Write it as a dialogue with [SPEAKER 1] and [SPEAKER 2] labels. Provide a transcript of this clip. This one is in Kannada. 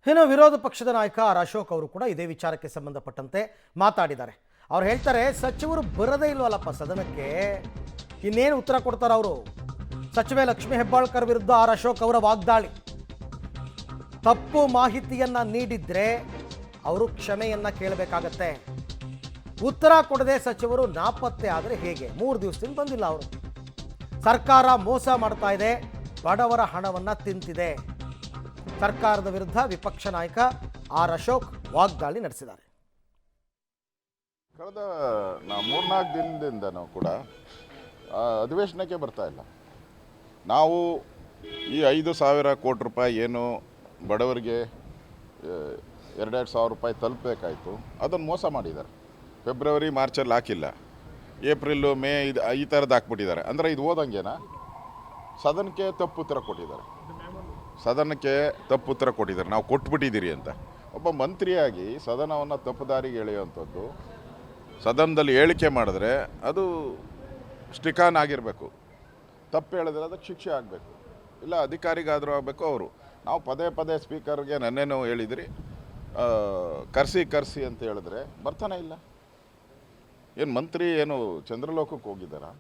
[SPEAKER 1] ಇನ್ನು ವಿರೋಧ ಪಕ್ಷದ ನಾಯಕ ಆರ್ ಅಶೋಕ್ ಅವರು ಕೂಡ ಇದೇ ವಿಚಾರಕ್ಕೆ ಸಂಬಂಧಪಟ್ಟಂತೆ ಮಾತಾಡಿದ್ದಾರೆ. ಅವ್ರು ಹೇಳ್ತಾರೆ, ಸಚಿವರು ಬರದೇ ಇಲ್ವಲ್ಲಪ್ಪ ಸದನಕ್ಕೆ, ಇನ್ನೇನು ಉತ್ತರ ಕೊಡ್ತಾರೆ ಅವರು. ಸಚಿವೆ ಲಕ್ಷ್ಮೀ ಹೆಬ್ಬಾಳ್ಕರ್ ವಿರುದ್ಧ ಆರ್ ಅಶೋಕ್ ಅವರ ವಾಗ್ದಾಳಿ. ತಪ್ಪು ಮಾಹಿತಿಯನ್ನ ನೀಡಿದ್ರೆ ಅವರು ಕ್ಷಮೆಯನ್ನ ಕೇಳಬೇಕಾಗತ್ತೆ. ಉತ್ತರ ಕೊಡದೆ ಸಚಿವರು ನಾಪತ್ತೆ ಆದರೆ ಹೇಗೆ? 3 ದಿವಸದಿಂದ ಬಂದಿಲ್ಲ ಅವರು. ಸರ್ಕಾರ ಮೋಸ ಮಾಡ್ತಾ ಇದೆ, ಬಡವರ ಹಣವನ್ನ ತಿಂತಿದೆ. ಸರ್ಕಾರದ ವಿರುದ್ಧ ವಿಪಕ್ಷ ನಾಯಕ ಆರ್ ಅಶೋಕ್ ವಾಗ್ದಾಳಿ ನಡೆಸಿದ್ದಾರೆ.
[SPEAKER 2] ಕಳೆದ 3-4 ದಿನದಿಂದ ನಾವು ಕೂಡ ಅಧಿವೇಶನಕ್ಕೆ ಬರ್ತಾ ಇಲ್ಲ. ನಾವು ಈ 5,000 ಕೋಟಿ ರೂಪಾಯಿ ಏನು ಬಡವರಿಗೆ 2,2 ಸಾವಿರ ರೂಪಾಯಿ ತಲುಪಬೇಕಾಯಿತು, ಅದನ್ನು ಮೋಸ ಮಾಡಿದ್ದಾರೆ. ಫೆಬ್ರವರಿ ಮಾರ್ಚಲ್ಲಿ ಹಾಕಿಲ್ಲ, ಏಪ್ರಿಲು ಮೇ ಈ ಥರದ್ದು ಹಾಕ್ಬಿಟ್ಟಿದ್ದಾರೆ. ಅಂದರೆ ಇದು ಓದಂಗೆನಾ? ಸದನಕ್ಕೆ ತಪ್ಪು ಉತ್ತರ ಕೊಟ್ಟಿದ್ದಾರೆ. ನಾವು ಕೊಟ್ಬಿಟ್ಟಿದ್ದೀರಿ ಅಂತ. ಒಬ್ಬ ಮಂತ್ರಿಯಾಗಿ ಸದನವನ್ನು ತಪ್ಪು ದಾರಿಗೆ ಎಳೆಯುವಂಥದ್ದು, ಸದನದಲ್ಲಿ ಹೇಳಿಕೆ ಮಾಡಿದ್ರೆ ಅದು ಸ್ಟಿಕಾನ್ ಆಗಿರಬೇಕು. ತಪ್ಪು ಹೇಳಿದ್ರೆ ಅದಕ್ಕೆ ಶಿಕ್ಷೆ ಆಗಬೇಕು, ಇಲ್ಲ ಅಧಿಕಾರಿಗಾದರೂ ಆಗಬೇಕು. ಅವರು ನಾವು ಪದೇ ಪದೇ ಸ್ಪೀಕರ್ಗೆ ನನ್ನೇನು ಹೇಳಿದ್ರಿ, ಕರೆಸಿ ಅಂತ ಹೇಳಿದ್ರೆ ಬರ್ತಾನೆ ಇಲ್ಲ. ಏನು ಮಂತ್ರಿ ಏನು ಚಂದ್ರಲೋಕಕ್ಕೆ ಹೋಗಿದ್ದಾರಾ?